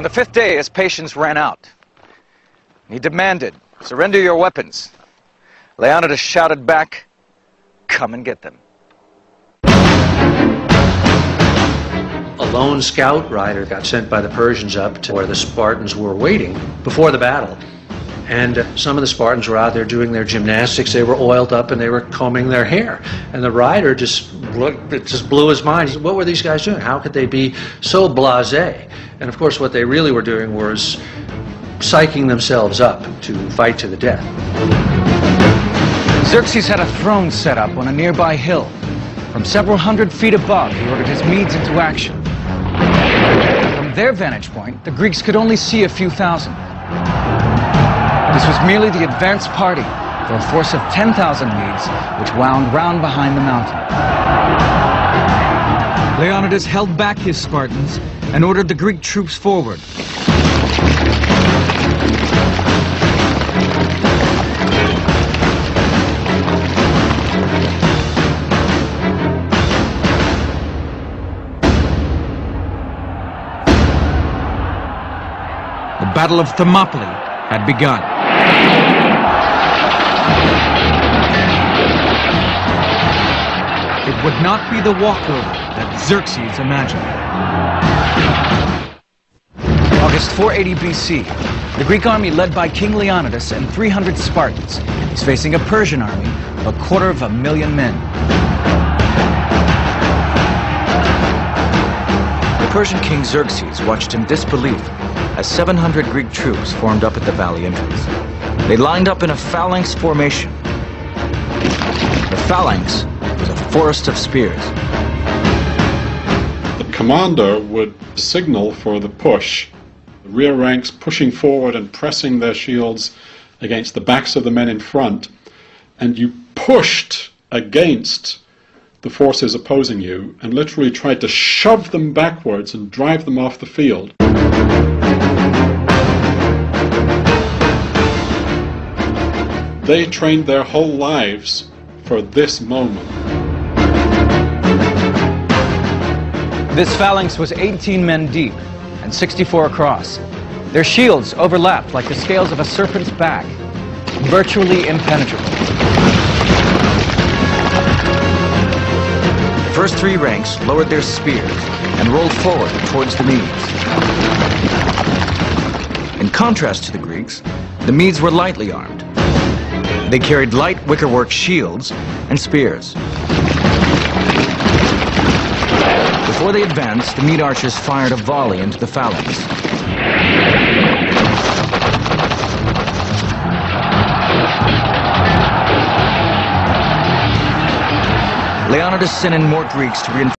the fifth day, his patience ran out. He demanded, "Surrender your weapons." Leonidas shouted back, "Come and get them." A lone scout rider got sent by the Persians up to where the Spartans were waiting before the battle. And some of the Spartans were out there doing their gymnastics. They were oiled up and they were combing their hair. And the rider just blew his mind. He said, what were these guys doing? How could they be so blasé? And of course what they really were doing was psyching themselves up to fight to the death. Xerxes had a throne set up on a nearby hill. From several hundred feet above, he ordered his Medes into action. From their vantage point, the Greeks could only see a few thousand. This was merely the advance party for a force of 10,000 Medes, which wound round behind the mountain. Leonidas held back his Spartans and ordered the Greek troops forward. The Battle of Thermopylae had begun. It would not be the walkover that Xerxes imagined. August 480 BC, the Greek army led by King Leonidas and 300 Spartans is facing a Persian army of 250,000 men. The Persian king Xerxes watched in disbelief as 700 Greek troops formed up at the valley entrance. They lined up in a phalanx formation. The phalanx was a forest of spears. The commander would signal for the push, the rear ranks pushing forward and pressing their shields against the backs of the men in front, and you pushed against the forces opposing you and literally tried to shove them backwards and drive them off the field. They trained their whole lives for this moment. This phalanx was 18 men deep and 64 across. Their shields overlapped like the scales of a serpent's back, virtually impenetrable. The first three ranks lowered their spears and rolled forward towards the Medes. In contrast to the Greeks, the Medes were lightly armed. They carried light wickerwork shields and spears. Before they advanced, the Mede archers fired a volley into the phalanx. Leonidas sent in more Greeks to reinforce